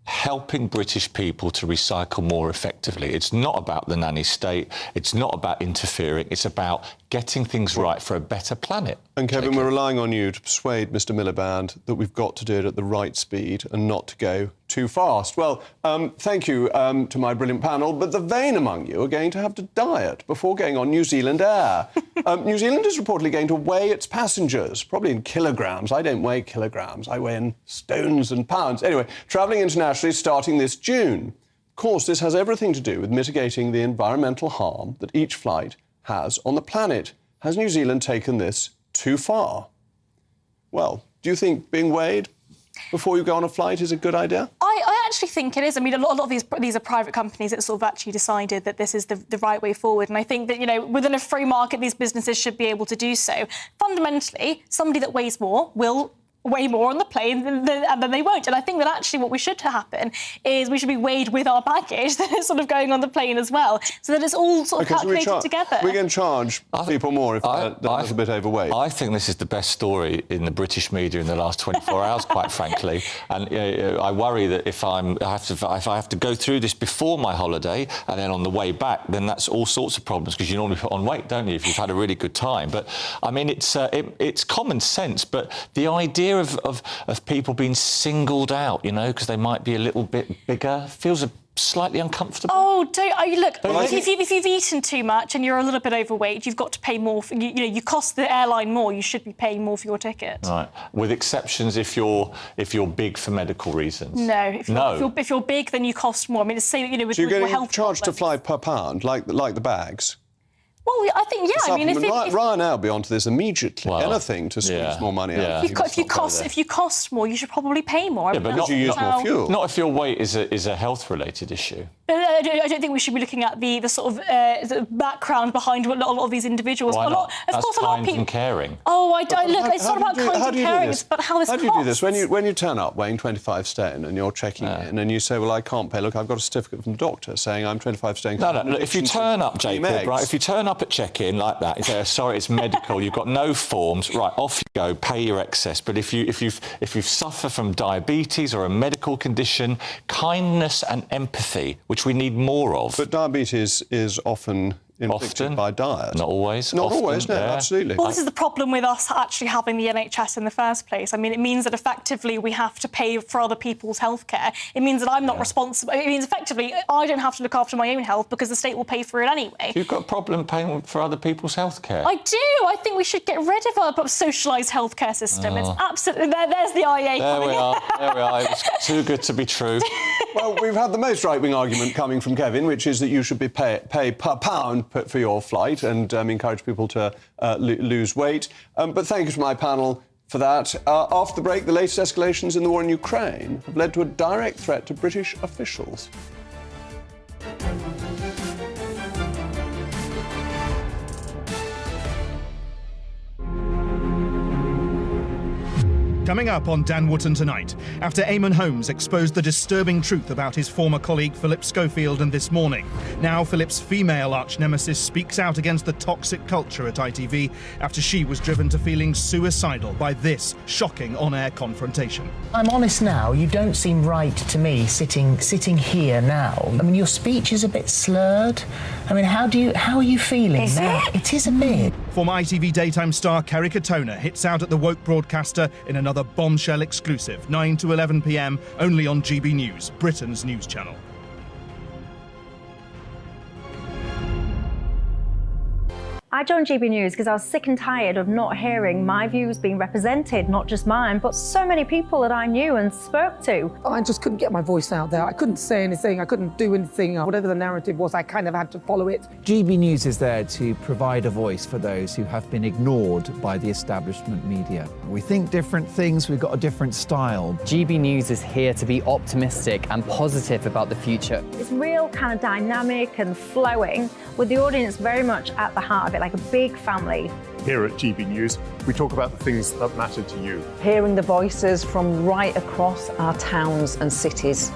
helping British people to recycle more effectively. It's not about the nanny state. It's not about interfering. It's about getting things right for a better planet. And Kevin, we're relying on you to persuade Mr Miliband that we've got to do it at the right speed and not to go too fast. Well, thank you to my brilliant panel, but the vain among you are going to have to diet before going on New Zealand Air. New Zealand is reportedly going to weigh its passengers, probably in kilograms. I don't weigh kilograms, I weigh in stones and pounds. Anyway, travelling internationally starting this June. Of course, this has everything to do with mitigating the environmental harm that each flight has on the planet. Has New Zealand taken this too far? Well, do you think being weighed before you go on a flight is a good idea? I actually think it is. I mean, a lot of these are private companies that sort of actually decided that this is the right way forward. And I think that, you know, within a free market, these businesses should be able to do so. Fundamentally, somebody that weighs more will weigh more on the plane and then they won't. And I think that actually what we should happen is we should be weighed with our baggage that is sort of going on the plane as well, so that it's all sort of calculated together. We can charge people more if they're a little bit overweight. I think this is the best story in the British media in the last 24 hours, quite frankly. And I worry that if I have to go through this before my holiday and then on the way back, then that's all sorts of problems, because you normally put on weight, don't you, if you've had a really good time. But I mean, it's common sense, but the idea of people being singled out, you know, because they might be a little bit bigger, feels slightly uncomfortable. Oh, look, if you've eaten too much and you're a little bit overweight, you've got to pay more. You cost the airline more. You should be paying more for your ticket. Right, with exceptions if you're big for medical reasons. No, if you're big, then you cost more. I mean, it's the same, you know, with so you're health charged problems. to fly per pound, like the bags. Well, I think, yeah. I mean, if Ryanair will be onto this immediately. Anything to squeeze more money out. If you cost more, you should probably pay more. Yeah, but not you use more fuel. Not if your weight is a health-related issue. But I don't think we should be looking at the sort of the background behind a lot of these individuals. Why not? That's a lot of kind people. and caring. Oh, I don't look. It's not about kind and caring. It's about how this. How do you do this? When you turn up weighing 25 stone and you're checking in and you say, well, I can't pay. Look, I've got a certificate from the doctor saying I'm 25 stone. No. Look, if you turn up, Jacob, right? If you turn up at check-in like that, you say, sorry, it's medical. You've got no forms. Right, off you go. Pay your excess. But if you suffer from diabetes or a medical condition, kindness and empathy, which we need more of. But diabetes is often inflicted by diet. Not always. Not often, always, no, yeah. absolutely. Well, this is the problem with us actually having the NHS in the first place. I mean, it means that effectively we have to pay for other people's healthcare. It means that I'm not responsible. It means effectively I don't have to look after my own health because the state will pay for it anyway. You've got a problem paying for other people's healthcare. I do. I think we should get rid of our socialised healthcare system. It's absolutely... There's the IEA There coming we are. There we are. It's too good to be true. Well, we've had the most right-wing argument coming from Kevin, which is that you should be pay per pound for your flight and encourage people to lose weight. But thank you to my panel for that. After the break, the latest escalations in the war in Ukraine have led to a direct threat to British officials. Coming up on Dan Wootton tonight, after Eamon Holmes exposed the disturbing truth about his former colleague Philip Schofield and This Morning. Now Philip's female arch-nemesis speaks out against the toxic culture at ITV after she was driven to feeling suicidal by this shocking on-air confrontation. I'm honest now, you don't seem right to me sitting here now. I mean, your speech is a bit slurred. I mean, how are you feeling now? It is a bit. Former ITV daytime star Kerry Katona hits out at the woke broadcaster in another bombshell exclusive, 9 to 11 p.m, only on GB News, Britain's news channel. I joined GB News because I was sick and tired of not hearing my views being represented, not just mine, but so many people that I knew and spoke to. I just couldn't get my voice out there. I couldn't say anything. I couldn't do anything. Whatever the narrative was, I kind of had to follow it. GB News is there to provide a voice for those who have been ignored by the establishment media. We think different things, we've got a different style. GB News is here to be optimistic and positive about the future. It's real kind of dynamic and flowing, with the audience very much at the heart of it, like a big family. Here at GB News, we talk about the things that matter to you. Hearing the voices from right across our towns and cities,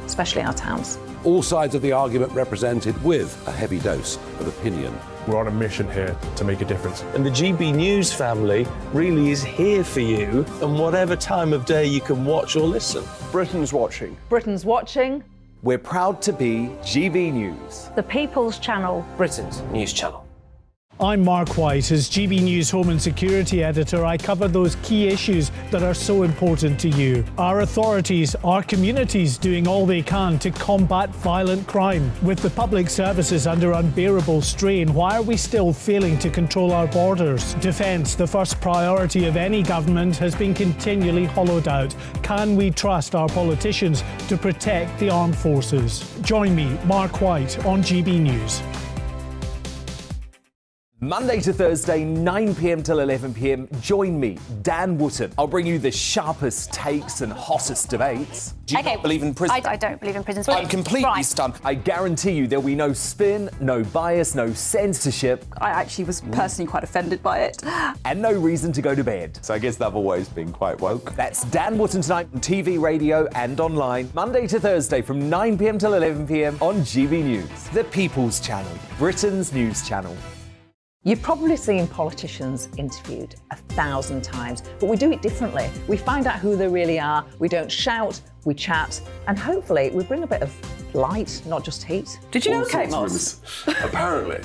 especially our towns. All sides of the argument represented with a heavy dose of opinion. We're on a mission here to make a difference. And the GB News family really is here for you, and whatever time of day you can watch or listen. Britain's watching. Britain's watching. We're proud to be GB News, The People's Channel, Britain's news channel. I'm Mark White. As GB News Home and Security Editor, I cover those key issues that are so important to you. Our authorities, our communities doing all they can to combat violent crime. With the public services under unbearable strain, why are we still failing to control our borders? Defence, the first priority of any government, has been continually hollowed out. Can we trust our politicians to protect the armed forces? Join me, Mark White, on GB News. Monday to Thursday, 9 p.m. till 11 p.m. Join me, Dan Wootton. I'll bring you the sharpest takes and hottest debates. Do you not believe in prisons? I don't believe in prisons. I'm completely stunned. I guarantee you there'll be no spin, no bias, no censorship. I actually was personally quite offended by it. And no reason to go to bed. So I guess they've always been quite woke. That's Dan Wootton tonight on TV, radio and online. Monday to Thursday from 9 p.m. till 11 p.m. on GB News. The People's Channel, Britain's news channel. You've probably seen politicians interviewed 1,000 times, but we do it differently. We find out who they really are, we don't shout, we chat, and hopefully we bring a bit of light, not just heat. Did you know Kate Moss? Apparently.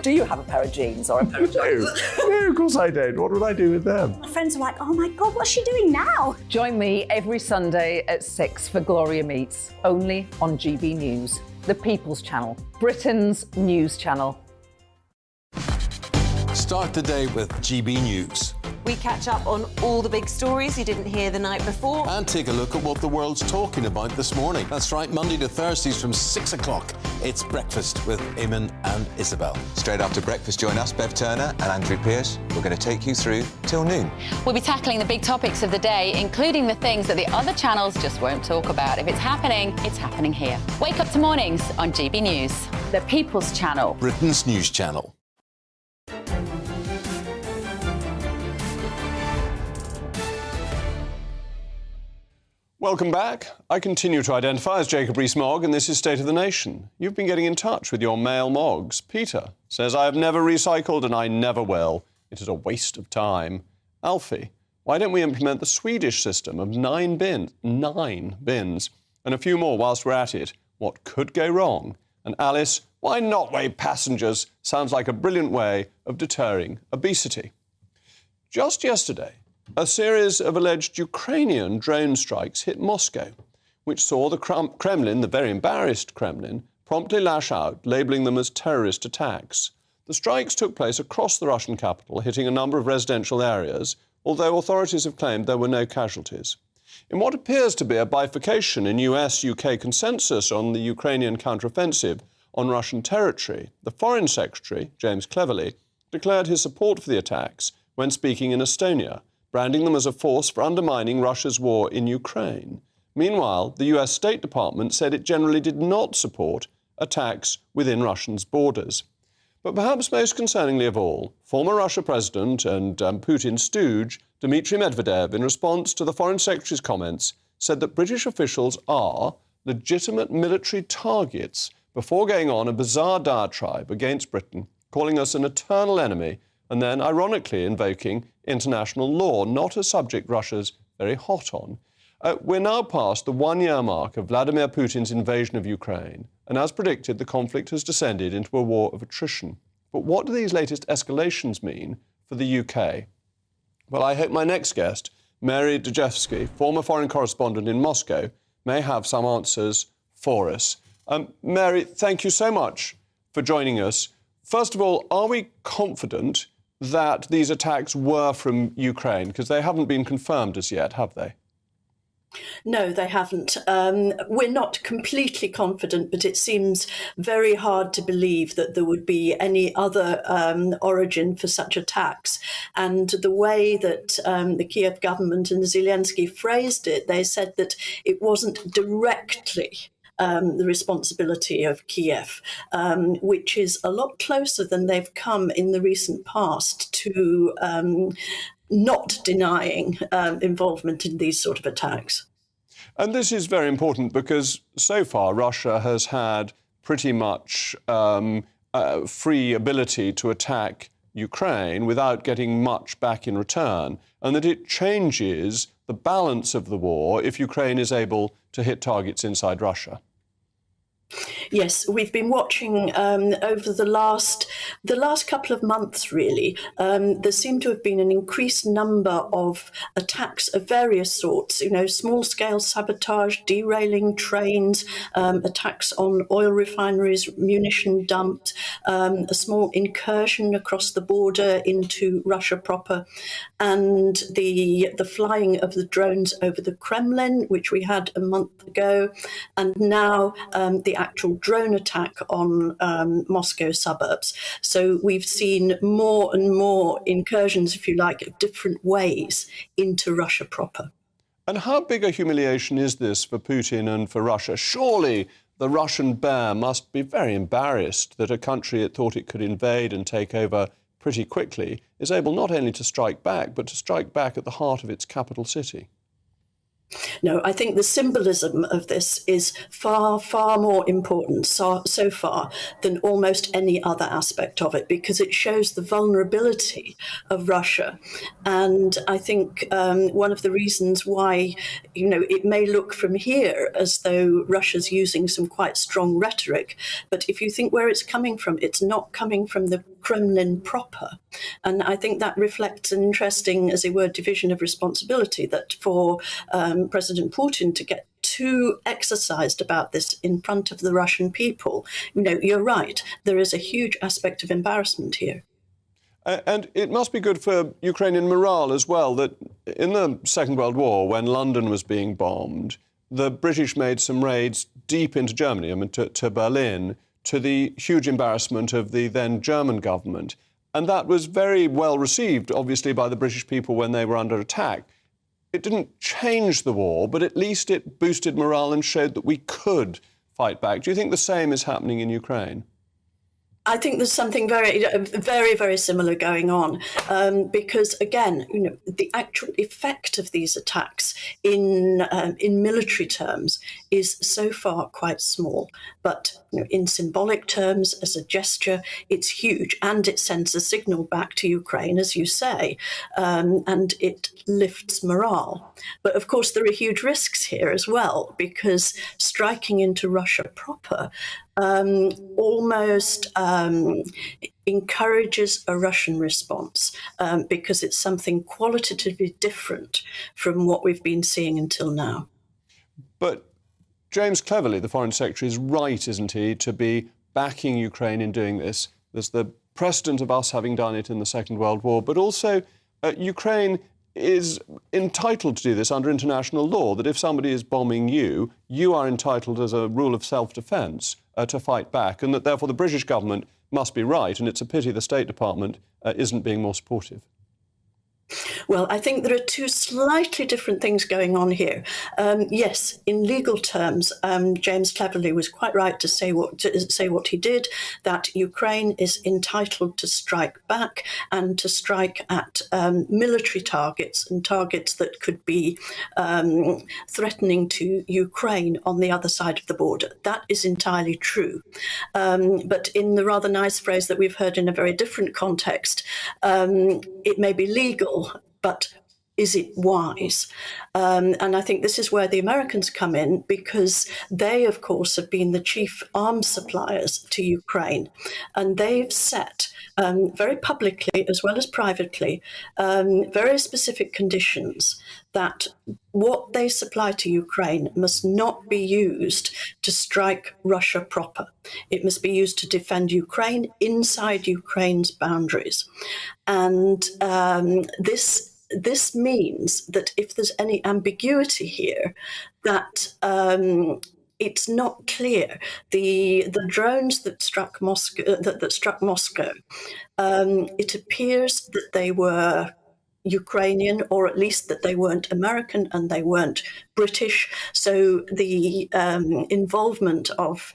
Do you have a pair of jeans or a pair of jeans? No, of course I don't. What would I do with them? My friends are like, oh my God, what's she doing now? Join me every Sunday at 6 for Gloria Meets, only on GB News, the People's Channel, Britain's news channel. Start the day with GB News. We catch up on all the big stories you didn't hear the night before. And take a look at what the world's talking about this morning. That's right, Monday to Thursdays from 6 o'clock. It's Breakfast with Eamon and Isabel. Straight after breakfast, join us, Bev Turner and Andrew Pearce. We're going to take you through till noon. We'll be tackling the big topics of the day, including the things that the other channels just won't talk about. If it's happening here. Wake up to mornings on GB News, the People's Channel. Britain's news channel. Welcome back. I continue to identify as Jacob Rees-Mogg, and this is State of the Nation. You've been getting in touch with your male Moggs. Peter says, I have never recycled and I never will. It is a waste of time. Alfie, why don't we implement the Swedish system of 9 bins, and a few more whilst we're at it? What could go wrong? And Alice, why not weigh passengers? Sounds like a brilliant way of deterring obesity. Just yesterday, a series of alleged Ukrainian drone strikes hit Moscow, which saw the Kremlin, the very embarrassed Kremlin, promptly lash out, labelling them as terrorist attacks. The strikes took place across the Russian capital, hitting a number of residential areas, although authorities have claimed there were no casualties. In what appears to be a bifurcation in US-UK consensus on the Ukrainian counteroffensive on Russian territory, the Foreign Secretary, James Cleverly, declared his support for the attacks when speaking in Estonia, branding them as a force for undermining Russia's war in Ukraine. Meanwhile, the US State Department said it generally did not support attacks within Russia's borders. But perhaps most concerningly of all, former Russia President and Putin stooge Dmitry Medvedev, in response to the Foreign Secretary's comments, said that British officials are legitimate military targets before going on a bizarre diatribe against Britain, calling us an eternal enemy, and then ironically invoking international law, not a subject Russia's very hot on. We're now past the one-year mark of Vladimir Putin's invasion of Ukraine, and as predicted, the conflict has descended into a war of attrition. But what do these latest escalations mean for the UK? Well, I hope my next guest, Mary Dejevsky, former foreign correspondent in Moscow, may have some answers for us. Mary, thank you so much for joining us. First of all, are we confident that these attacks were from Ukraine? Because they haven't been confirmed as yet, have they? No, they haven't. We're not completely confident, but it seems very hard to believe that there would be any other origin for such attacks. And the way that the Kiev government and Zelensky phrased it, they said that it wasn't directly the responsibility of Kiev, which is a lot closer than they've come in the recent past to not denying involvement in these sort of attacks. And this is very important because so far Russia has had pretty much free ability to attack Ukraine without getting much back in return, and that it changes the balance of the war if Ukraine is able to hit targets inside Russia. Yes, we've been watching over the last couple of months, really. There seem to have been an increased number of attacks of various sorts, small-scale sabotage, derailing trains, attacks on oil refineries, munition dumped, a small incursion across the border into Russia proper, and the flying of the drones over the Kremlin, which we had a month ago, and now the actual drone attack on Moscow suburbs. So we've seen more and more incursions, if you like, of different ways into Russia proper. And how big a humiliation is this for Putin and for Russia? Surely the Russian bear must be very embarrassed that a country it thought it could invade and take over pretty quickly is able not only to strike back, but to strike back at the heart of its capital city. No, I think the symbolism of this is far, far more important so far than almost any other aspect of it, because it shows the vulnerability of Russia. And I think one of the reasons why, it may look from here as though Russia's using some quite strong rhetoric, but if you think where it's coming from, it's not coming from the Kremlin proper. And I think that reflects an interesting, as it were, division of responsibility, that for President Putin to get too exercised about this in front of the Russian people, you're right, there is a huge aspect of embarrassment here. And it must be good for Ukrainian morale as well that in the Second World War, when London was being bombed, the British made some raids deep into Germany, I mean, to Berlin, to the huge embarrassment of the then German government. And that was very well received, obviously, by the British people when they were under attack. It didn't change the war, but at least it boosted morale and showed that we could fight back. Do you think the same is happening in Ukraine? I think there's something very, very, very similar going on because, again, the actual effect of these attacks in military terms is so far quite small. But in symbolic terms, as a gesture, it's huge, and it sends a signal back to Ukraine, as you say, and it lifts morale. But of course, there are huge risks here as well, because striking into Russia proper almost encourages a Russian response because it's something qualitatively different from what we've been seeing until now. But James Cleverly, the Foreign Secretary, is right, isn't he, to be backing Ukraine in doing this. There's the precedent of us having done it in the Second World War, but also Ukraine is entitled to do this under international law, that if somebody is bombing you, you are entitled as a rule of self-defence to fight back, and that therefore the British government must be right, and it's a pity the State Department isn't being more supportive. Well, I think there are two slightly different things going on here. Yes, in legal terms, James Cleverly was quite right to say what he did, that Ukraine is entitled to strike back and to strike at military targets and targets that could be threatening to Ukraine on the other side of the border. That is entirely true. But in the rather nice phrase that we've heard in a very different context, it may be legal, but is it wise? And I think this is where the Americans come in, because they, of course, have been the chief arms suppliers to Ukraine. And they've set, very publicly as well as privately, very specific conditions that what they supply to Ukraine must not be used to strike Russia proper. It must be used to defend Ukraine inside Ukraine's boundaries. And this means that if there's any ambiguity here, that it's not clear. The drones that struck Moscow, it appears that they were Ukrainian, or at least that they weren't American and they weren't British. So the involvement of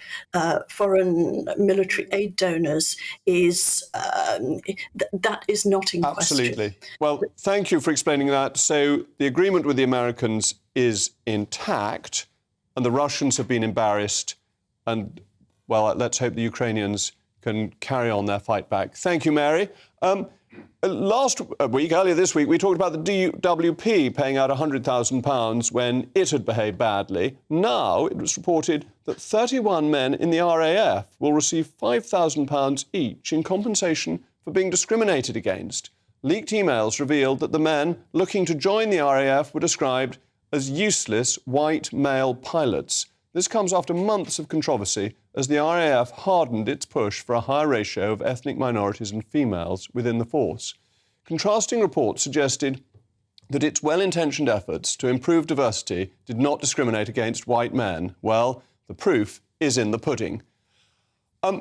foreign military aid donors is that is not in question. Absolutely. Well, thank you for explaining that. So the agreement with the Americans is intact, and the Russians have been embarrassed, and, well, let's hope the Ukrainians can carry on their fight back. Thank you, Mary. Earlier this week, we talked about the DWP paying out £100,000 when it had behaved badly. Now it was reported that 31 men in the RAF will receive £5,000 each in compensation for being discriminated against. Leaked emails revealed that the men looking to join the RAF were described as useless white male pilots. This comes after months of controversy as the RAF hardened its push for a higher ratio of ethnic minorities and females within the force. Contrasting reports suggested that its well-intentioned efforts to improve diversity did not discriminate against white men. Well, the proof is in the pudding.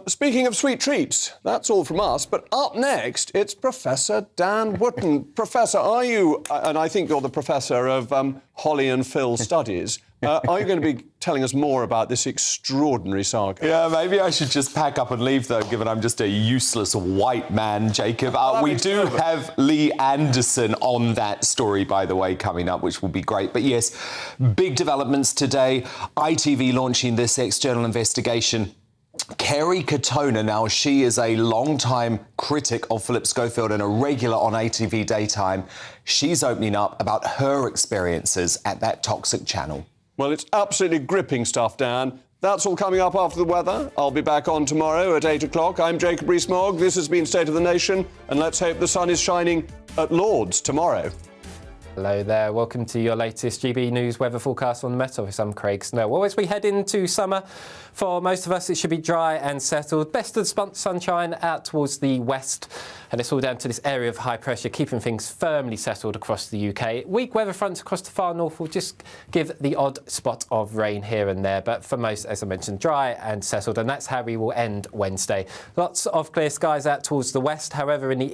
Speaking of sweet treats, that's all from us. But up next, it's Professor Dan Wootton. Professor, are you, and I think you're the professor of Holly and Phil studies, are you going to be telling us more about this extraordinary saga? Yeah, maybe I should just pack up and leave, though, given I'm just a useless white man, Jacob. We do have Lee Anderson on that story, by the way, coming up, which will be great. But yes, big developments today. ITV launching this external investigation. Kerry Katona, now she is a long-time critic of Philip Schofield and a regular on ATV Daytime. She's opening up about her experiences at that toxic channel. Well, it's absolutely gripping stuff, Dan. That's all coming up after the weather. I'll be back on tomorrow at 8 o'clock. I'm Jacob Rees-Mogg. This has been State of the Nation, and let's hope the sun is shining at Lord's tomorrow. Hello there, welcome to your latest GB News weather forecast on the Met Office. I'm Craig Snow. Well, as we head into summer, for most of us it should be dry and settled. Best of the sunshine out towards the west, and it's all down to this area of high pressure keeping things firmly settled across the UK. Weak weather fronts across the far north will just give the odd spot of rain here and there, but for most, as I mentioned, dry and settled, and that's how we will end Wednesday. Lots of clear skies out towards the west, however in the